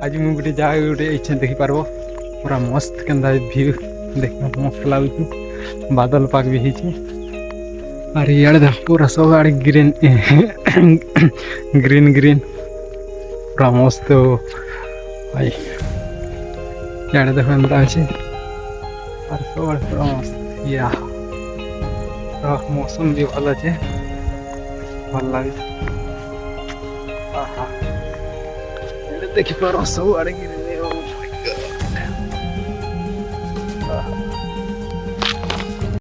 आज मुझे गोटे जगह गोटे इच्छा देखिपार पूरा मस्त के व्यू देखना मस्त लगुच बादल पाग भी है अरे यार देख पूरा सब आड़े ग्रीन ग्रीन ग्रीन पूरा मस्त भाई यार देख एंता अच्छे और सब आड़े पूरा मस्त या मौसम भी भल अच्छे भल लगे देखिपार सब आड़े